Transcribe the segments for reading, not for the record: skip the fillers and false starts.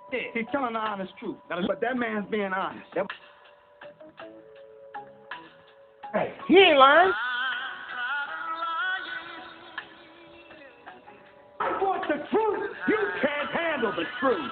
He's telling the honest truth. But that man's being honest. Hey, he ain't lying. I want the truth. You can't handle the truth.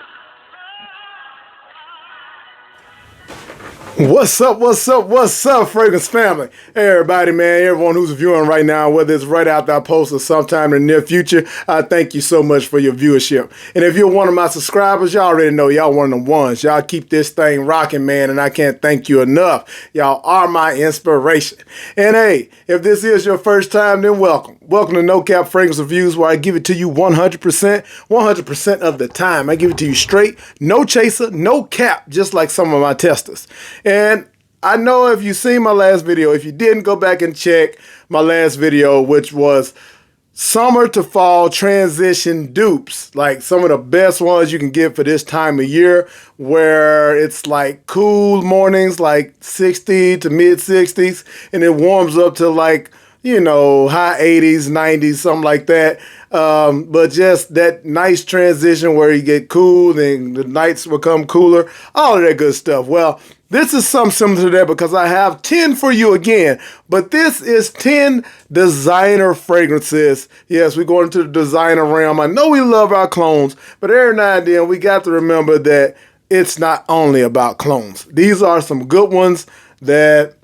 What's up, Fragrance family? Hey, everybody, man, everyone who's viewing right now, whether it's right after I post or sometime in the near future, I thank you so much for your viewership. And if you're one of my subscribers, y'all already know y'all one of the ones. Y'all keep this thing rocking, man, and I can't thank you enough. Y'all are my inspiration. And hey, if this is your first time, then welcome. Welcome to NoCap Fragrance Reviews, where I give it to you 100% of the time. I give it to you straight, no chaser, no cap, just like some of my testers. And I know if you've seen my last video, if you didn't, go back and check my last video, which was summer to fall transition dupes. Like some of the best ones you can get for this time of year, where it's like cool mornings, like 60 to mid 60s, and it warms up to like, you know, high 80s, 90s, something like that. But just that nice transition where you get cool and the nights become cooler, all of that good stuff. Well, this is something similar to that because I have 10 for you again, but this is 10 designer fragrances. Yes, we're going into the designer realm. I know we love our clones, but every now and then we got to remember that it's not only about clones. These are some good ones that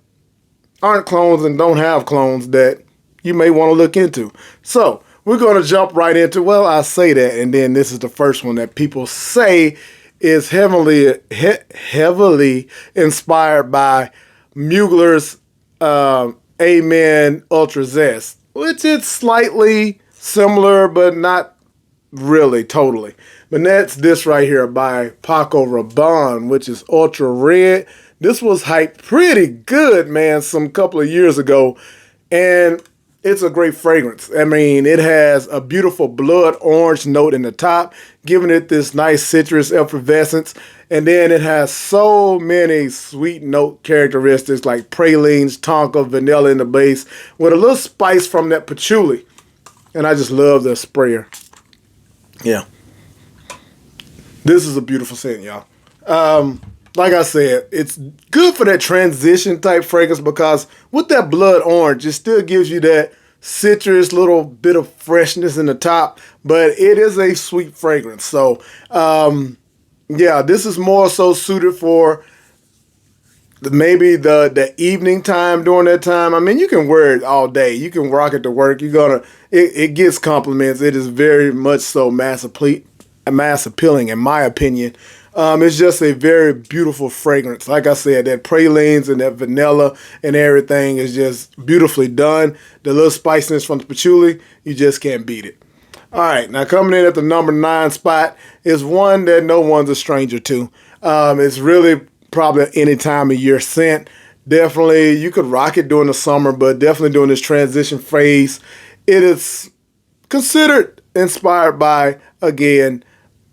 aren't clones and don't have clones that you may want to look into. So we're going to jump right into, well, I say that, and then this is the first one that people say is heavily inspired by Mugler's Amen Ultra Zest, which is slightly similar, but not really totally. But that's this right here by Paco Rabanne, which is Ultra Red. This was hyped pretty good, man, some couple of years ago, and it's a great fragrance. I mean, it has a beautiful blood orange note in the top, giving it this nice citrus effervescence. And then it has so many sweet note characteristics like pralines, tonka, vanilla in the base, with a little spice from that patchouli. And I just love the sprayer. Yeah. This is a beautiful scent, y'all. Like I said, it's good for that transition type fragrance because with that blood orange, it still gives you that citrus, little bit of freshness in the top, but it is a sweet fragrance. So, yeah, this is more so suited for maybe the evening time during that time. I mean, you can wear it all day. You can rock it to work. It gets compliments. It is very much so mass appealing, in my opinion. It's just a very beautiful fragrance. Like I said, that pralines and that vanilla and everything is just beautifully done. The little spiciness from the patchouli, you just can't beat it. All right, now coming in at the number 9 spot is one that no one's a stranger to. It's really probably any time of year scent. Definitely, you could rock it during the summer, but definitely during this transition phase, it is considered inspired by, again,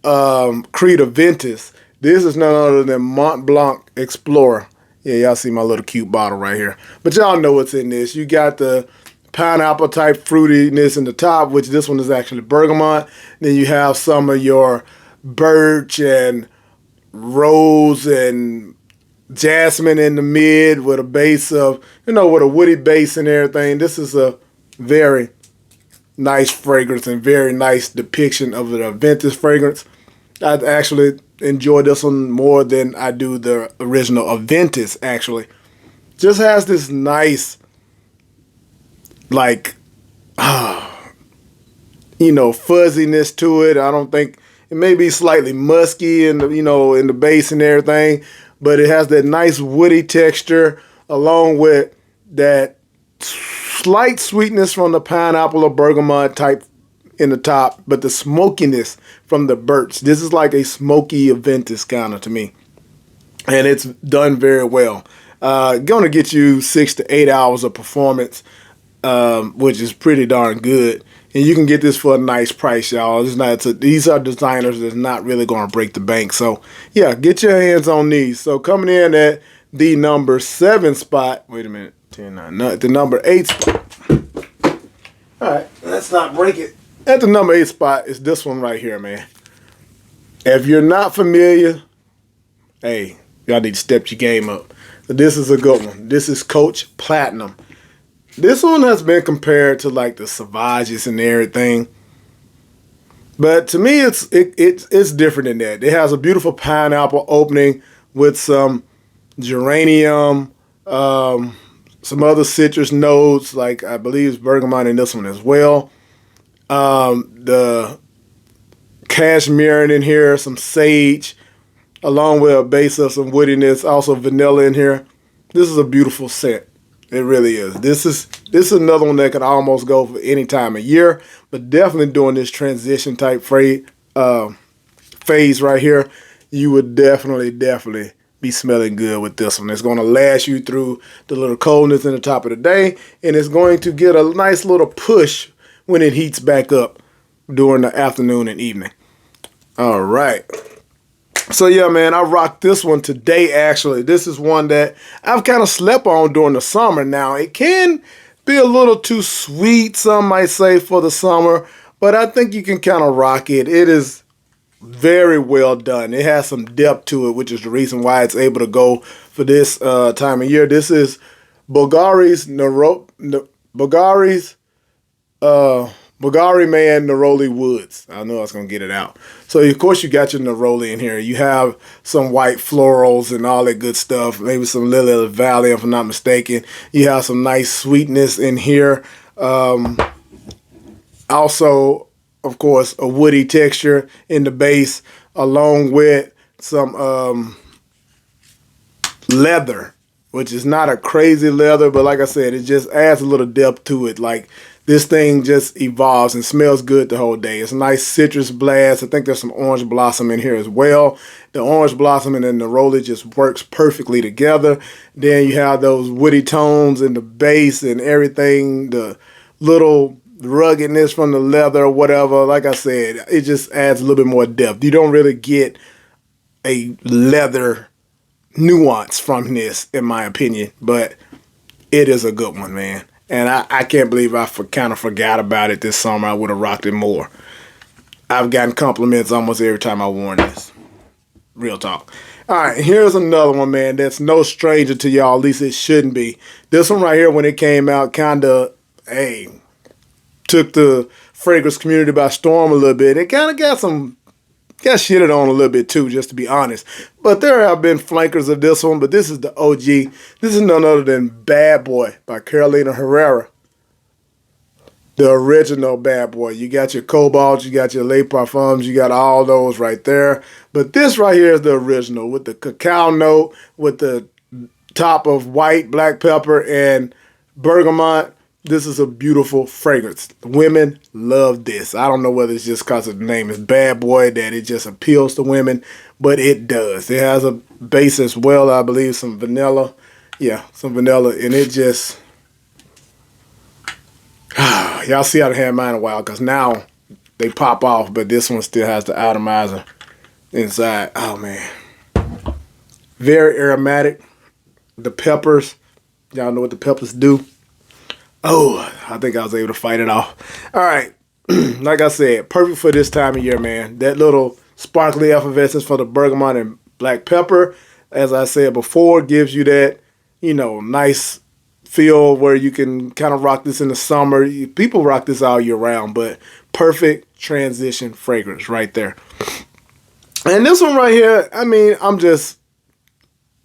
Creed Aventus. This is none other than Mont Blanc Explorer. Yeah, y'all see my little cute bottle right here. But y'all know what's in this. You got the pineapple type fruitiness in the top, which this one is actually bergamot. Then you have some of your birch and rose and jasmine in the mid with a base of, with a woody base and everything. This is a very nice fragrance and very nice depiction of the Aventus fragrance. I actually enjoy this one more than I do the original Aventus, actually. Just has this nice, like, fuzziness to it. I don't think, it may be slightly musky in the, in the base and everything, but it has that nice woody texture along with that slight sweetness from the pineapple or bergamot type in the top, but the smokiness from the birch. This is like a smoky Aventus kind of to me. And it's done very well. Gonna get you 6 to 8 hours of performance, which is pretty darn good. And you can get this for a nice price, y'all. These are designers that's not really going to break the bank. So, yeah, get your hands on these. So, coming in at the number 7 spot. Wait a minute. 10, 9, no, the number 8 spot. All right, let's not break it. At the number 8 spot is this one right here, man. If you're not familiar, hey, y'all need to step your game up. This is a good one. This is Coach Platinum. This one has been compared to like the Savages and everything. But to me, it's different than that. It has a beautiful pineapple opening with some geranium, some other citrus notes, like I believe it's bergamot in this one as well. The cashmere in here, some sage, along with a base of some woodiness, also vanilla in here. This is a beautiful scent. It really is. This is another one that could almost go for any time of year, but definitely during this transition type phase right here, you would definitely be smelling good with this one. It's going to last you through the little coldness in the top of the day, and it's going to get a nice little push when it heats back up during the afternoon and evening. All right. So yeah, man, I rocked this one today, actually. This is one that I've kind of slept on during the summer. Now, it can be a little too sweet, some might say, for the summer, but I think you can kind of rock it. It is very well done. It has some depth to it, which is the reason why it's able to go for this time of year. This is Bulgari's Bulgari Man Neroli Woods. I know I was going to get it out. So, of course, you got your Neroli in here. You have some white florals and all that good stuff. Maybe some Lily of the Valley, if I'm not mistaken. You have some nice sweetness in here. Also, of course, a woody texture in the base, along with some leather, which is not a crazy leather, but like I said, it just adds a little depth to it. Like, this thing just evolves and smells good the whole day. It's a nice citrus blast. I think there's some orange blossom in here as well. The orange blossom and the neroli just works perfectly together. Then you have those woody tones in the base and everything, the little ruggedness from the leather or whatever. Like I said, it just adds a little bit more depth. You don't really get a leather nuance from this, in my opinion, but it is a good one, man. And I can't believe I kind of forgot about it this summer. I would have rocked it more. I've gotten compliments almost every time I worn this. Real talk. All right, here's another one, man, that's no stranger to y'all. At least it shouldn't be. This one right here, when it came out, kind of, took the fragrance community by storm a little bit. It kind of got shitted on a little bit too, just to be honest. But there have been flankers of this one, but this is the OG. This is none other than Bad Boy by Carolina Herrera. The original Bad Boy. You got your Cobalt, you got your Les Parfums, you got all those right there. But this right here is the original with the cacao note, with the top of white, black pepper, and bergamot. This is a beautiful fragrance. Women love this. I don't know whether it's just because the name is Bad Boy that it just appeals to women, but it does. It has a base as well, I believe, some vanilla. Yeah, some vanilla, and it just... y'all see I had mine a while, because now they pop off, but this one still has the atomizer inside. Oh, man. Very aromatic. The peppers, y'all know what the peppers do. Oh, I think I was able to fight it off. All right. Like I said, perfect for this time of year, man. That little sparkly effervescence for the bergamot and black pepper, as I said before, gives you that, nice feel where you can kind of rock this in the summer. People rock this all year round, but perfect transition fragrance right there. And this one right here, I mean, I'm just,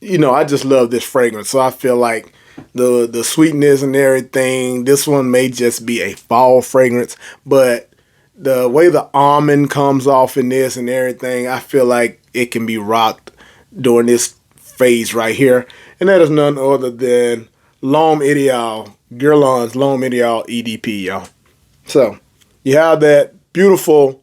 I just love this fragrance. So I feel like the sweetness and everything, this one may just be a fall fragrance, but the way the almond comes off in this and everything, I feel like it can be rocked during this phase right here. And that is none other than L'Homme Ideal, Guerlain's L'Homme Ideal EDP, y'all. So you have that beautiful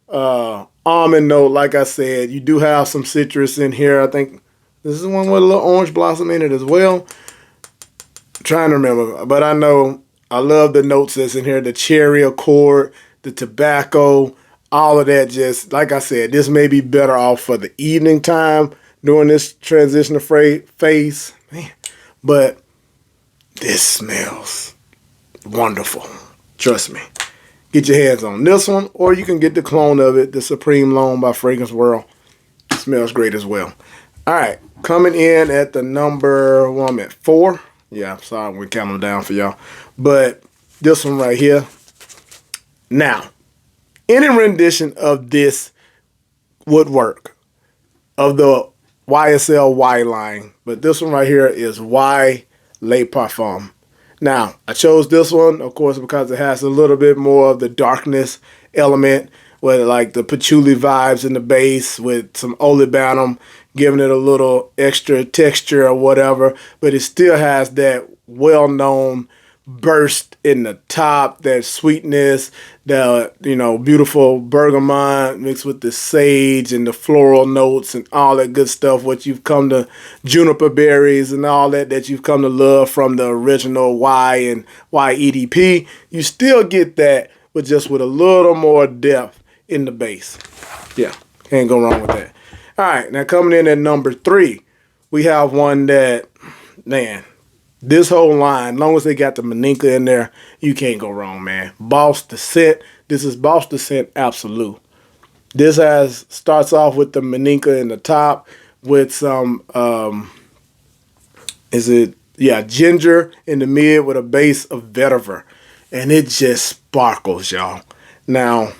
almond note. Like I said, you do have some citrus in here. I think this is one with a little orange blossom in it as well. Trying to remember, but I know I love the notes that's in here, the cherry accord, the tobacco, all of that. Just like I said, this may be better off for the evening time during this transition phase, man. But this smells wonderful. Trust me. get your hands on this one, or you can get the clone of it, the Supreme Loan by Fragrance World. It smells great as well. All right, coming in at the number, well, I'm at 4. Yeah, sorry, we're counting them down for y'all. But this one right here. Now, any rendition of this would work, of the YSL Y line. But this one right here is Y Le Parfum. Now, I chose this one, of course, because it has a little bit more of the darkness element, with like the patchouli vibes in the base with some olibanum, giving it a little extra texture or whatever. But it still has that well-known burst in the top, that sweetness, the beautiful bergamot mixed with the sage and the floral notes and all that good stuff, what you've come to, juniper berries and all that you've come to love from the original Y and YEDP. You still get that, but just with a little more depth in the base. Yeah, can't go wrong with that. All right, now coming in at number 3, we have one that, man, this whole line, as long as they got the Maninka in there, you can't go wrong, man. Boss Descent. This is Boss Descent Absolute. This starts off with the Maninka in the top with some, ginger in the mid with a base of vetiver. And it just sparkles, y'all. Now,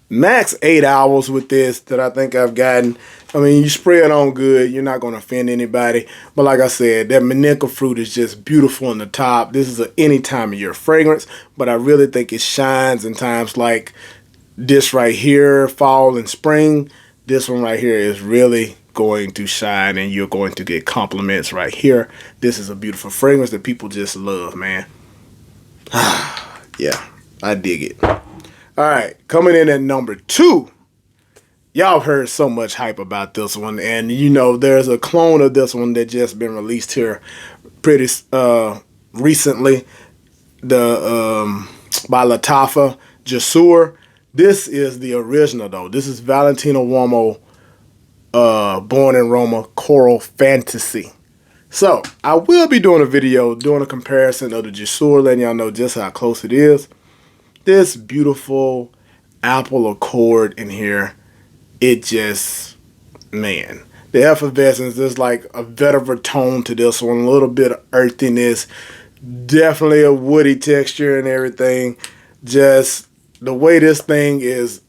max 8 hours with this that I think I've gotten. I mean, you spray it on good, you're not going to offend anybody. But like I said, that Maninka fruit is just beautiful in the top. This is any time of year fragrance, but I really think it shines in times like this right here, fall and spring. This one right here is really going to shine, and you're going to get compliments right here. This is a beautiful fragrance that people just love, man. Yeah, I dig it. All right, coming in at number 2. Y'all heard so much hype about this one, and there's a clone of this one that just been released here pretty recently. The by Lattafa Jasur. This is the original though. This is Valentino Uomo Born in Roma Coral Fantasy. So I will be doing a video doing a comparison of the Jasur, letting y'all know just how close it is. This beautiful apple accord in here. It just, man, the effervescence, there's like a vetiver tone to this one, a little bit of earthiness, definitely a woody texture and everything. Just the way this thing is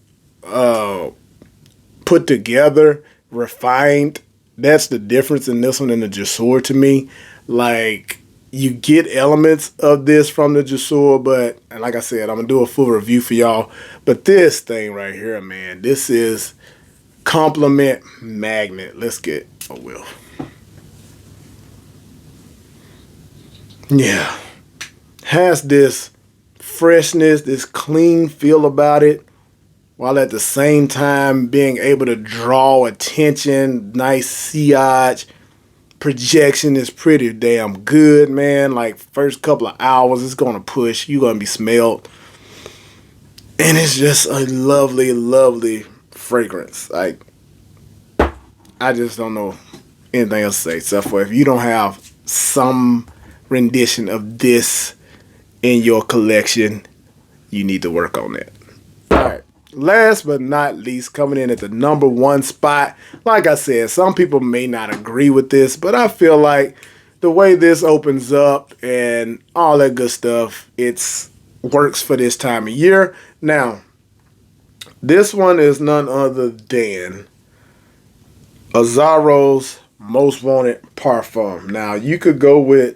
put together, refined, that's the difference in this one and the Jasur to me. Like, you get elements of this from the Jasur, but, and like I said, I'm going to do a full review for y'all. But this thing right here, man, this is compliment magnet. Let's get a whiff. Yeah. Has this freshness, this clean feel about it, while at the same time being able to draw attention. Nice sillage. Projection is pretty damn good, man. Like, first couple of hours, it's going to push. You're going to be smelled. And it's just a lovely, lovely fragrance. Like, I just don't know anything else to say, except for if you don't have some rendition of this in your collection, you need to work on that. All right. Last but not least, coming in at the number 1 spot. Like I said, some people may not agree with this, but I feel like the way this opens up and all that good stuff, it's works for this time of year. Now, this one is none other than Azzaro's Most Wanted Parfum. Now, you could go with,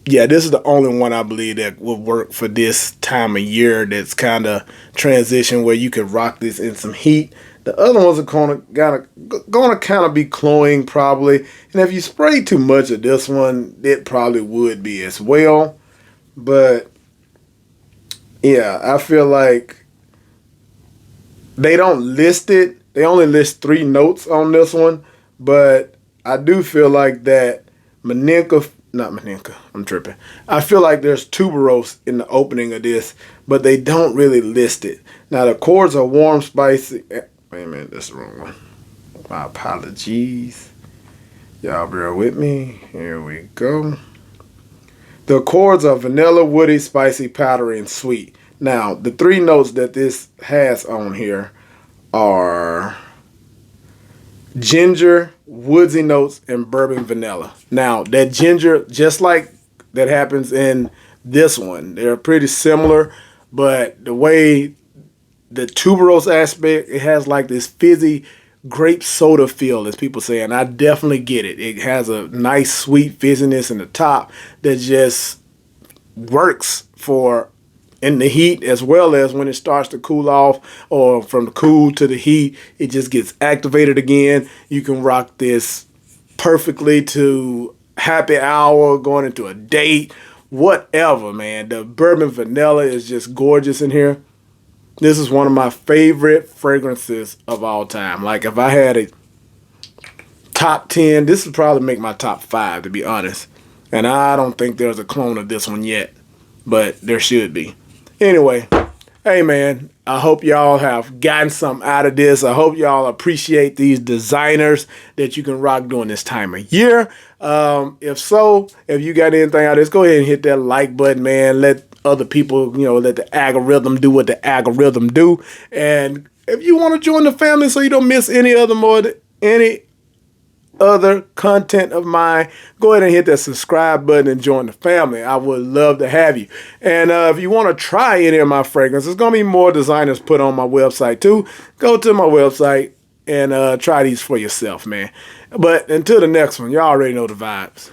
yeah, this is the only one I believe that will work for this time of year that's kind of transition where you could rock this in some heat. The other ones are gonna kind of be cloying probably. And if you spray too much of this one, it probably would be as well. But yeah, I feel like they don't list it. They only list 3 notes on this one. But I do feel like that not Maninka, I'm tripping. I feel like there's tuberose in the opening of this, but they don't really list it. Now, the chords are warm, spicy. Wait a minute, that's the wrong one. My apologies. Y'all bear with me. Here we go. The chords are vanilla, woody, spicy, powdery, and sweet. Now, the 3 notes that this has on here are ginger, woodsy notes, and bourbon vanilla. Now, that ginger, just like that happens in this one, they're pretty similar, but the way the tuberose aspect, it has like this fizzy grape soda feel, as people say, and I definitely get it. It has a nice sweet fizziness in the top that just works for in the heat, as well as when it starts to cool off, or from the cool to the heat, it just gets activated again. You can rock this perfectly to happy hour, going into a date, whatever, man. The bourbon vanilla is just gorgeous in here. This is one of my favorite fragrances of all time. Like, if I had a top 10, this would probably make my top 5, to be honest. And I don't think there's a clone of this one yet, but there should be. Anyway, hey man, I hope y'all have gotten something out of this. I hope y'all appreciate these designers that you can rock during this time of year. If so, if you got anything out of this, go ahead and hit that like button, man. Let other people, let the algorithm do what the algorithm do. And if you want to join the family so you don't miss any other content of mine, go ahead and hit that subscribe button and join the family. I would love to have you. And if you want to try any of my fragrances, there's going to be more designers put on my website too. Go to my website and try these for yourself, man. But until the next one, y'all already know the vibes.